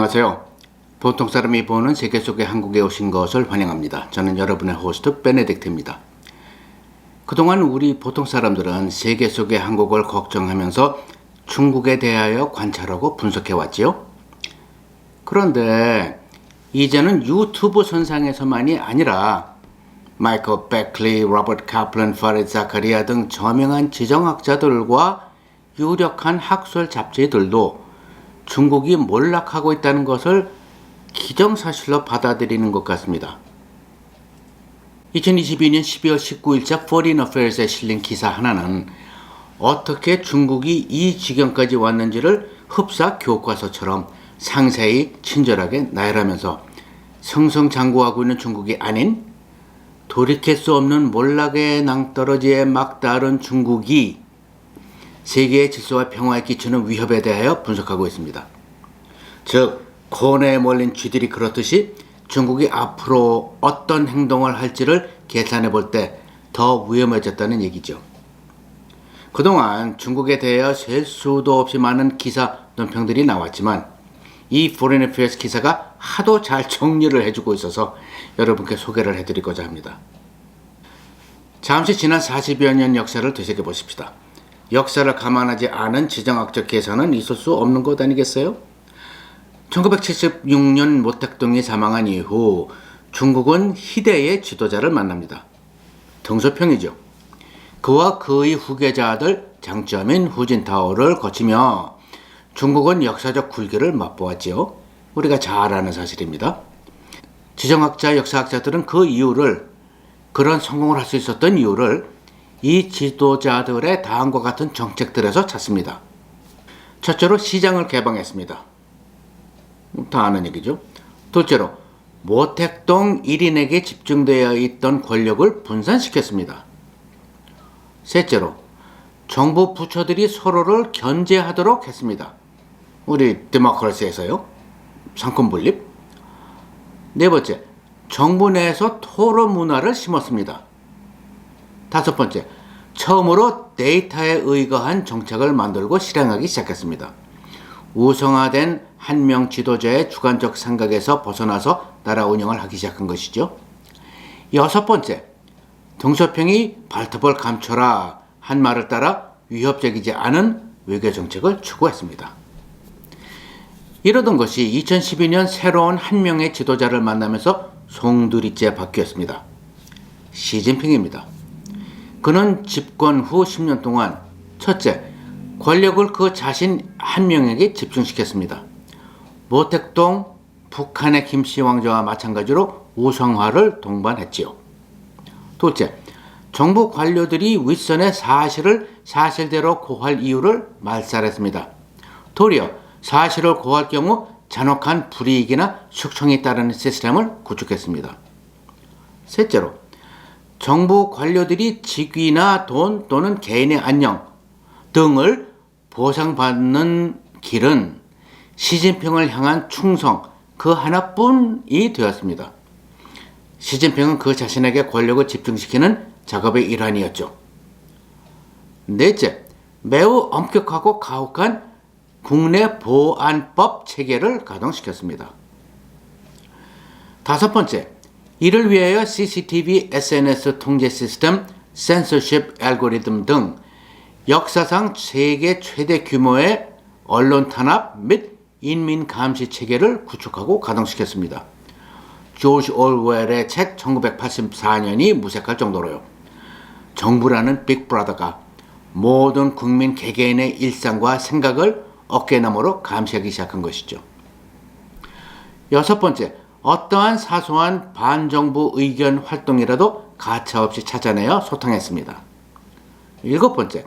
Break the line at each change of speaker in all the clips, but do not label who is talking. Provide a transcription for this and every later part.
안녕하세요. 보통 사람이 보는 세계 속의 한국에 오신 것을 환영합니다. 저는 여러분의 호스트 베네딕트입니다. 그동안 우리 보통 사람들은 세계 속의 한국을 걱정하면서 중국에 대하여 관찰하고 분석해 왔지요. 그런데 이제는 유튜브 선상에서만이 아니라 마이클 베클리, 로버트 카플란, 파리드 자카리아 등 저명한 지정학자들과 유력한 학술 잡지들도 중국이 몰락하고 있다는 것을 기정사실로 받아들이는 것 같습니다. 2022년 12월 19일자 Foreign Affairs에 실린 기사 하나는 어떻게 중국이 이 지경까지 왔는지를 흡사 교과서처럼 상세히 친절하게 나열하면서 승승장구하고 있는 중국이 아닌 돌이킬 수 없는 몰락의 낭떠러지에 막다른 중국이 세계의 질서와 평화에 끼치는 위협에 대하여 분석하고 있습니다. 즉, 코너에 몰린 쥐들이 그렇듯이 중국이 앞으로 어떤 행동을 할지를 계산해 볼 때 더 위험해졌다는 얘기죠. 그동안 중국에 대하여 셀 수도 없이 많은 기사 논평들이 나왔지만 이 Foreign Affairs 기사가 하도 잘 정리를 해주고 있어서 여러분께 소개를 해드리고자 합니다. 잠시 지난 40여 년 역사를 되새겨 보십시다. 역사를 감안하지 않은 지정학적 계산은 있을 수 없는 것 아니겠어요? 1976년 모택동이 사망한 이후 중국은 희대의 지도자를 만납니다. 등소평이죠. 그와 그의 후계자들 장쩌민, 후진타오를 거치며 중국은 역사적 굴기를 맛보았지요. 우리가 잘 아는 사실입니다. 지정학자, 역사학자들은 그 이유를, 그런 성공을 할 수 있었던 이유를 이 지도자들의 다음과 같은 정책들에서 찾습니다. 첫째로 시장을 개방했습니다. 다 아는 얘기죠. 둘째로 모택동 1인에게 집중되어 있던 권력을 분산시켰습니다. 셋째로 정부 부처들이 서로를 견제하도록 했습니다. 우리 데모크라시에서요. 상권 분립. 네 번째, 정부 내에서 토론 문화를 심었습니다. 다섯 번째, 처음으로 데이터에 의거한 정책을 만들고 실행하기 시작했습니다. 우성화된 한 명 지도자의 주관적 생각에서 벗어나서 나라 운영을 하기 시작한 것이죠. 여섯 번째, 등소평이 발톱을 감춰라 한 말을 따라 위협적이지 않은 외교 정책을 추구했습니다. 이러던 것이 2012년 새로운 한 명의 지도자를 만나면서 송두리째 바뀌었습니다. 시진핑입니다. 그는 집권 후 10년 동안 첫째, 권력을 그 자신 한 명에게 집중시켰습니다. 모택동, 북한의 김씨 왕조와 마찬가지로 우성화를 동반했지요. 둘째, 정부 관료들이 윗선의 사실을 사실대로 고할 이유를 말살했습니다. 도리어 사실을 고할 경우 잔혹한 불이익이나 숙청이 따르는 시스템을 구축했습니다. 셋째로, 정부 관료들이 직위나 돈 또는 개인의 안녕 등을 보상받는 길은 시진핑을 향한 충성 그 하나뿐이 되었습니다. 시진핑은 그 자신에게 권력을 집중시키는 작업의 일환이었죠. 넷째, 매우 엄격하고 가혹한 국내 보안법 체계를 가동시켰습니다. 다섯 번째, 이를 위하여 CCTV, SNS 통제 시스템, 센서십 알고리즘 등 역사상 세계 최대 규모의 언론 탄압 및 인민 감시 체계를 구축하고 가동시켰습니다. 조지 올웰의 책 1984년이 무색할 정도로요. 정부라는 빅브라더가 모든 국민 개개인의 일상과 생각을 어깨너머로 감시하기 시작한 것이죠. 여섯 번째, 어떠한 사소한 반정부 의견 활동이라도 가차없이 찾아내어 소탕했습니다. 일곱 번째,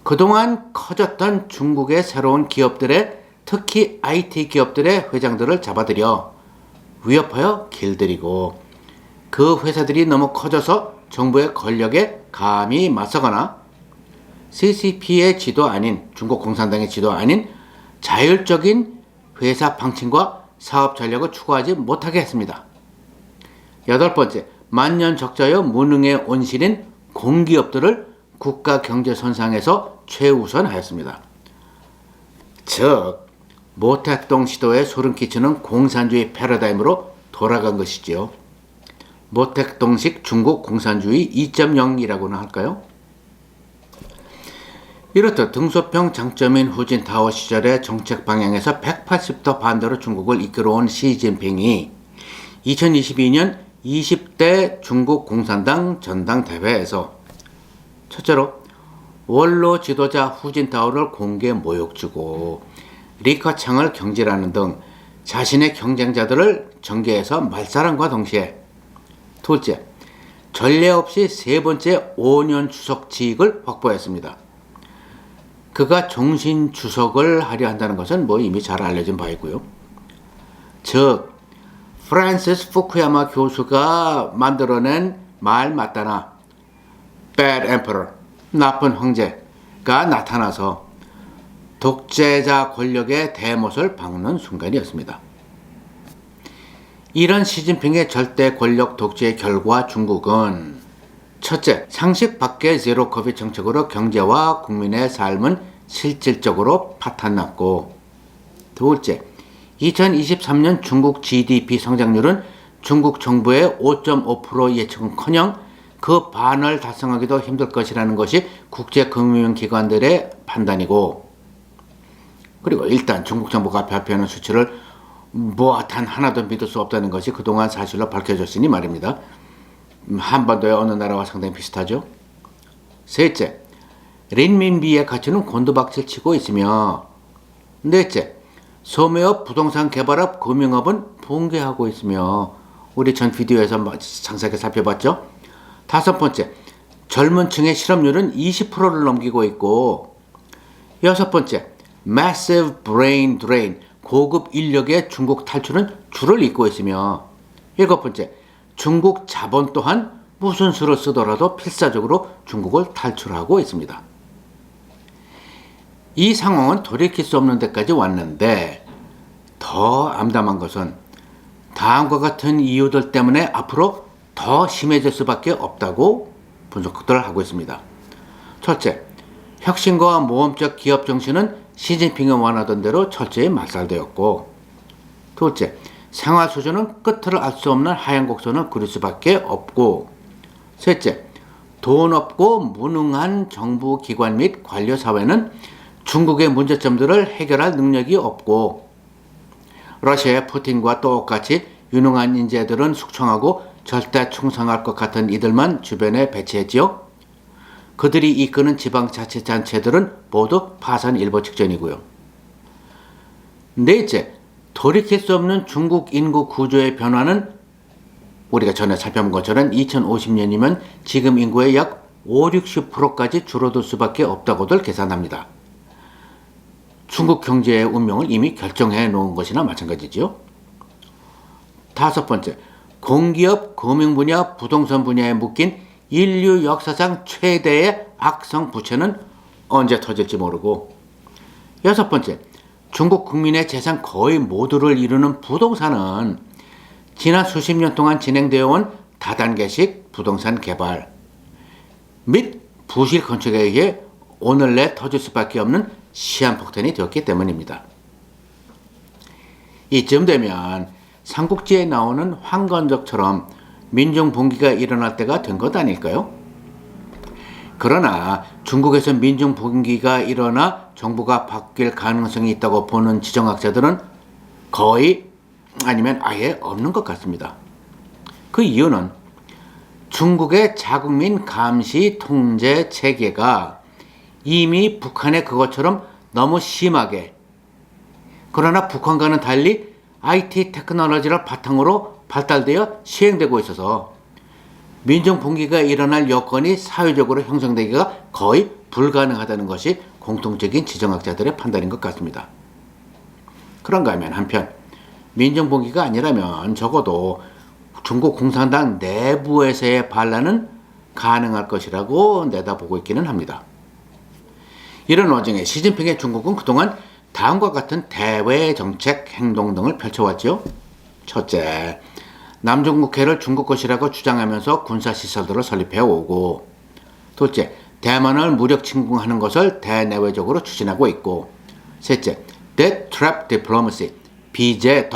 그동안 커졌던 중국의 새로운 기업들의, 특히 IT 기업들의 회장들을 잡아들여 위협하여 길들이고 그 회사들이 너무 커져서 정부의 권력에 감히 맞서거나 CCP의 지도 아닌, 중국 공산당의 지도 아닌 자율적인 회사 방침과 사업 전략을 추구하지 못하게 했습니다. 여덟 번째, 만년 적자여 무능의 온실인 공기업들을 국가 경제 선상에서 최우선하였습니다. 즉, 모택동 시도에 소름 끼치는 공산주의 패러다임으로 돌아간 것이지요. 모택동식 중국 공산주의 2.0이라고나 할까요? 이렇듯 등소평 장점인 후진타오 시절의 정책 방향에서 180도 반대로 중국을 이끌어온 시진핑이 2022년 20대 중국 공산당 전당대회에서 첫째로 원로 지도자 후진타오를 공개 모욕주고 리커창을 경질하는 등 자신의 경쟁자들을 전개해서 말살함과 동시에 둘째, 전례 없이 세 번째 5년 주석 지위를 확보했습니다. 그가 종신 주석을 하려 한다는 것은 이미 잘 알려진 바이고요. 즉, 프란시스 후쿠야마 교수가 만들어낸 말 맞다나 Bad Emperor, 나쁜 황제가 나타나서 독재자 권력의 대못을 박는 순간이었습니다. 이런 시진핑의 절대 권력 독재의 결과 중국은 첫째, 상식 밖의 제로 코비드 정책으로 경제와 국민의 삶은 실질적으로 파탄났고 둘째, 2023년 중국 GDP 성장률은 중국 정부의 5.5% 예측은커녕 그 반을 달성하기도 힘들 것이라는 것이 국제금융기관들의 판단이고 그리고 일단 중국 정부가 발표하는 수치를 단 하나도 믿을 수 없다는 것이 그동안 사실로 밝혀졌으니 말입니다. 한반도의 어느 나라와 상당히 비슷하죠. 셋째, 린민비의 가치는 곤두박질 치고 있으며 넷째, 소매업, 부동산 개발업, 금융업은 붕괴하고 있으며 우리 전 비디오에서 상세하게 살펴봤죠. 다섯 번째, 젊은 층의 실업률은 20%를 넘기고 있고 여섯 번째, massive brain drain, 고급 인력의 중국 탈출은 줄을 잇고 있으며 일곱 번째, 중국 자본 또한 무슨 수를 쓰더라도 필사적으로 중국을 탈출하고 있습니다. 이 상황은 돌이킬 수 없는 데까지 왔는데 더 암담한 것은 다음과 같은 이유들 때문에 앞으로 더 심해질 수밖에 없다고 분석들을 하고 있습니다. 첫째, 혁신과 모험적 기업 정신은 시진핑이 원하던 대로 철저히 말살되었고 둘째, 생활 수준은 끝을 알 수 없는 하얀 곡선을 그릴 수밖에 없고 셋째, 돈 없고 무능한 정부 기관 및 관료 사회는 중국의 문제점들을 해결할 능력이 없고 러시아의 푸틴과 똑같이 유능한 인재들은 숙청하고 절대 충성할 것 같은 이들만 주변에 배치했지요. 그들이 이끄는 지방자치단체들은 모두 파산 일보 직전이고요. 넷째, 돌이킬 수 없는 중국 인구 구조의 변화는 우리가 전에 살펴본 것처럼 2050년이면 지금 인구의 약 50~60%까지 줄어들 수밖에 없다고들 계산합니다. 중국 경제의 운명을 이미 결정해 놓은 것이나 마찬가지죠. 다섯 번째, 공기업, 금융 분야, 부동산 분야에 묶인 인류 역사상 최대의 악성 부채는 언제 터질지 모르고 여섯 번째, 중국 국민의 재산 거의 모두를 이루는 부동산은 지난 수십 년 동안 진행되어 온 다단계식 부동산 개발 및 부실 건축에 의해 오늘 내 터질 수밖에 없는 시한폭탄이 되었기 때문입니다. 이쯤 되면 삼국지에 나오는 황건적처럼 민중분기가 일어날 때가 된 것 아닐까요? 그러나 중국에서 민중분기가 일어나 정부가 바뀔 가능성이 있다고 보는 지정학자들은 거의 아니면 아예 없는 것 같습니다. 그 이유는 중국의 자국민 감시 통제 체계가 이미 북한의 그것처럼 너무 심하게 그러나 북한과는 달리 IT 테크놀로지를 바탕으로 발달되어 시행되고 있어서 민중분기가 일어날 여건이 사회적으로 형성되기가 거의 불가능하다는 것이 공통적인 지정학자들의 판단인 것 같습니다. 그런가 하면 한편 민중분기가 아니라면 적어도 중국 공산당 내부에서의 반란은 가능할 것이라고 내다보고 있기는 합니다. 이런 와중에 시진핑의 중국은 그동안 다음과 같은 대외 정책 행동 등을 펼쳐왔죠. 첫째, 남중국해를 중국 것이라고 주장하면서 군사시설들을 설립해오고 둘째, 대만을 무력 침공하는 것을 대내외적으로 추진하고 있고 셋째, Debt Trap Diplomacy, BJ.으로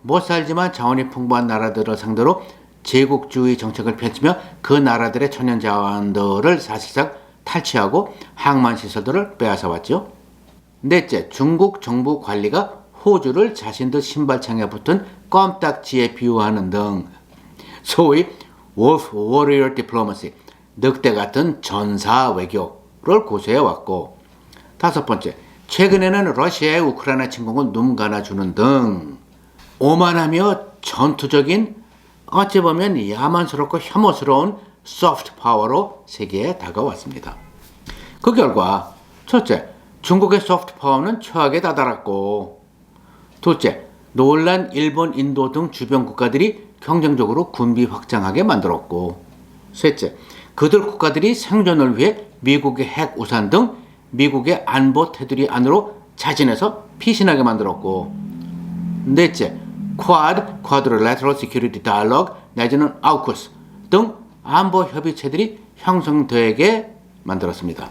못 살지만 자원이 풍부한 나라들을 상대로 제국주의 정책을 펼치며 그 나라들의 천연 자원들을 사실상 탈취하고 항만 시설들을 빼앗아왔죠. 넷째, 중국 정부 관리가 호주를 자신들 신발창에 붙은 껌딱지에 비유하는 등 소위 Wolf Warrior Diplomacy, 늑대 같은 전사 외교를 고수해왔고, 다섯 번째, 최근에는 러시아의 우크라이나 침공을 눈 감아주는 등 오만하며 전투적인 어찌 보면 야만스럽고 혐오스러운 소프트 파워로 세계에 다가왔습니다. 그 결과 첫째, 중국의 소프트 파워는 최악에 다다랐고, 둘째, 놀란 일본, 인도 등 주변 국가들이 경쟁적으로 군비 확장하게 만들었고, 셋째, 그들 국가들이 생존을 위해 미국의 핵 우산 등 미국의 안보 테두리 안으로 자진해서 피신하게 만들었고, 넷째, 쿼드, Quadrilateral Security Dialogue 내지는 아우쿠스 등 안보 협의체들이 형성되게 만들었습니다.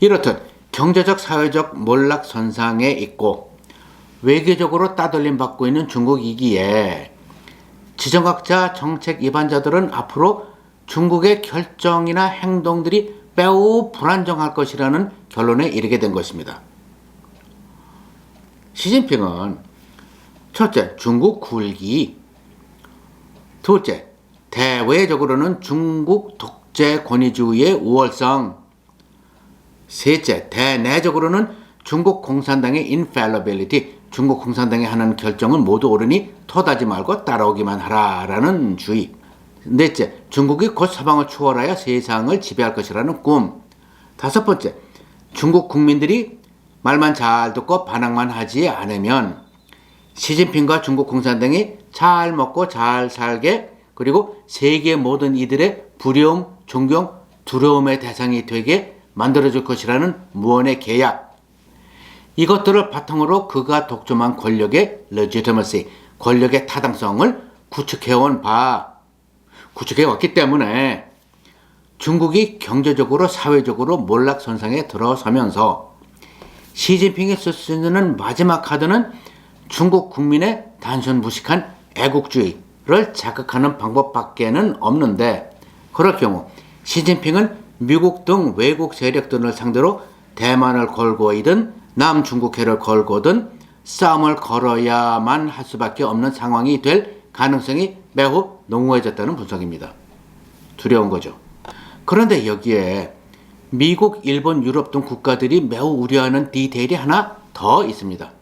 이렇듯 경제적, 사회적 몰락선상에 있고 외교적으로 따돌림 받고 있는 중국이기에 지정학자, 정책 위반자들은 앞으로 중국의 결정이나 행동들이 매우 불안정할 것이라는 결론에 이르게 된 것입니다. 시진핑은 첫째, 중국 굴기, 둘째, 대외적으로는 중국 독재 권위주의의 우월성, 셋째, 대내적으로는 중국 공산당의 infallibility, 중국 공산당이 하는 결정은 모두 옳으니 토다지 말고 따라오기만 하라라는 주의, 넷째, 중국이 곧 서방을 추월하여 세상을 지배할 것이라는 꿈, 다섯 번째, 중국 국민들이 말만 잘 듣고 반항만 하지 않으면 시진핑과 중국 공산당이 잘 먹고 잘 살게, 그리고 세계 모든 이들의 부러움, 존경, 두려움의 대상이 되게 만들어줄 것이라는 무언의 계약, 이것들을 바탕으로 그가 독점한 권력의 legitimacy, 권력의 타당성을 구축해왔기 때문에 중국이 경제적으로 사회적으로 몰락선상에 들어서면서 시진핑이 쓸 수 있는 마지막 카드는 중국 국민의 단순 무식한 애국주의를 자극하는 방법밖에는 없는데, 그럴 경우 시진핑은 미국 등 외국 세력들을 상대로 대만을 걸고이든 남중국해를 걸고든 싸움을 걸어야만 할 수밖에 없는 상황이 될 가능성이 매우 농후해졌다는 분석입니다. 두려운 거죠. 그런데 여기에 미국, 일본, 유럽 등 국가들이 매우 우려하는 디테일이 하나 더 있습니다.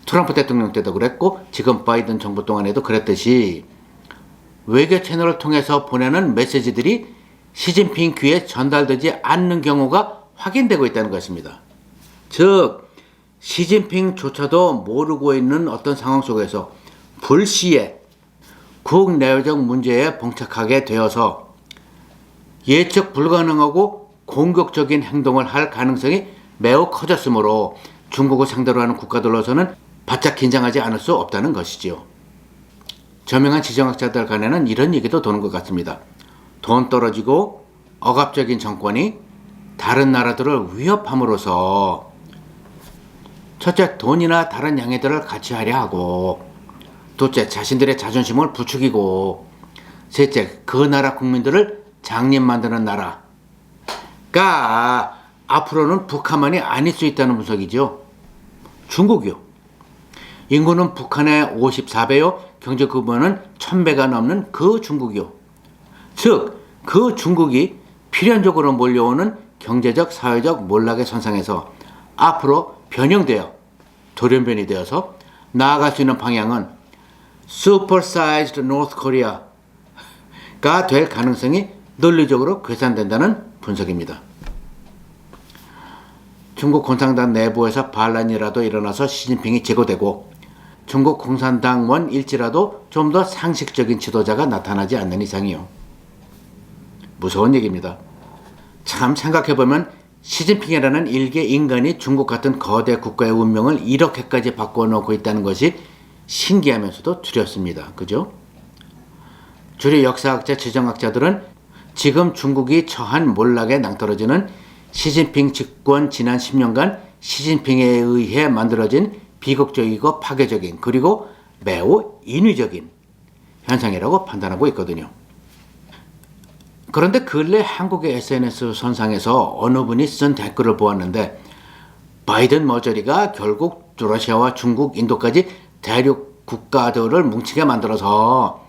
트럼프 대통령 때도 그랬고 지금 바이든 정부 동안에도 그랬듯이 외교 채널을 통해서 보내는 메시지들이 시진핑 귀에 전달되지 않는 경우가 확인되고 있다는 것입니다. 즉 시진핑조차도 모르고 있는 어떤 상황 속에서 불시에 국내외적 문제에 봉착하게 되어서 예측 불가능하고 공격적인 행동을 할 가능성이 매우 커졌으므로 중국을 상대로 하는 국가들로서는 바짝 긴장하지 않을 수 없다는 것이지요. 저명한 지정학자들 간에는 이런 얘기도 도는 것 같습니다. 돈 떨어지고 억압적인 정권이 다른 나라들을 위협함으로써 첫째, 돈이나 다른 양해들을 같이 하려 하고, 둘째, 자신들의 자존심을 부추기고, 셋째, 그 나라 국민들을 장님 만드는 나라가 앞으로는 북한만이 아닐 수 있다는 분석이죠. 중국이요. 인구는 북한의 54배요. 경제 규모는 1000배가 넘는 그 중국이요. 즉, 그 중국이 필연적으로 몰려오는 경제적, 사회적 몰락의 선상에서 앞으로 변형되어 돌연변이 되어서 나아갈 수 있는 방향은 Super-sized North Korea가 될 가능성이 논리적으로 계산된다는 분석입니다. 중국 공산당 내부에서 반란이라도 일어나서 시진핑이 제거되고 중국 공산당원일지라도 좀 더 상식적인 지도자가 나타나지 않는 이상이요. 무서운 얘기입니다. 참 생각해보면 시진핑이라는 일개 인간이 중국 같은 거대 국가의 운명을 이렇게까지 바꿔놓고 있다는 것이 신기하면서도 두렵습니다. 그죠? 주류 역사학자, 지정학자들은 지금 중국이 처한 몰락에 낭떠러지는 시진핑 집권 지난 10년간 시진핑에 의해 만들어진 비극적이고 파괴적인 그리고 매우 인위적인 현상이라고 판단하고 있거든요. 그런데 근래 한국의 SNS 선상에서 어느 분이 쓴 댓글을 보았는데 바이든 머저리가 결국 러시아와 중국, 인도까지 대륙 국가들을 뭉치게 만들어서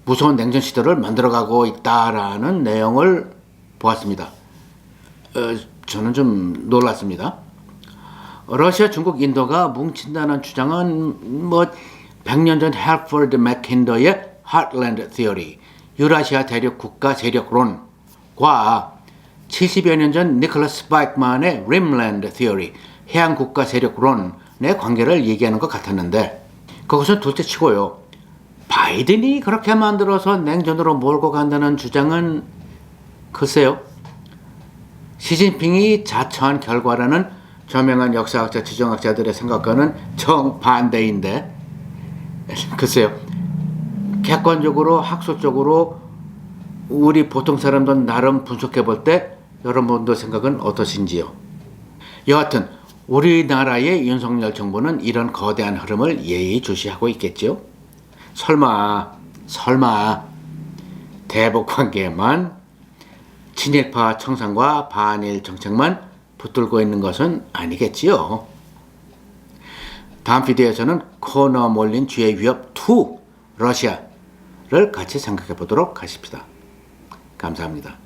무서운 냉전 시대를 만들어가고 있다라는 내용을 보았습니다. 저는 좀 놀랐습니다. 러시아, 중국, 인도가 뭉친다는 주장은 100년 전 헬퍼드 맥킨더의 Heartland Theory, 유라시아 대륙 국가 세력론과 70여 년 전 니콜라스 바이크만의 Rimland Theory, 해양 국가 세력론의 관계를 얘기하는 것 같았는데 그것은 둘째치고요. 바이든이 그렇게 만들어서 냉전으로 몰고 간다는 주장은 글쎄요. 시진핑이 자처한 결과라는 저명한 역사학자, 지정학자들의 생각과는 정반대인데 글쎄요. 객관적으로 학술적으로 우리 보통 사람들 나름 분석해 볼 때 여러분들 생각은 어떠신지요? 여하튼 우리나라의 윤석열 정부는 이런 거대한 흐름을 예의주시하고 있겠죠? 설마 대북 관계에만 친일파 청산과 반일 정책만 붙들고 있는 것은 아니겠지요? 다음 비디오에서는 코너 몰린 쥐의 위협 2 러시아를 같이 생각해 보도록 하십시다. 감사합니다.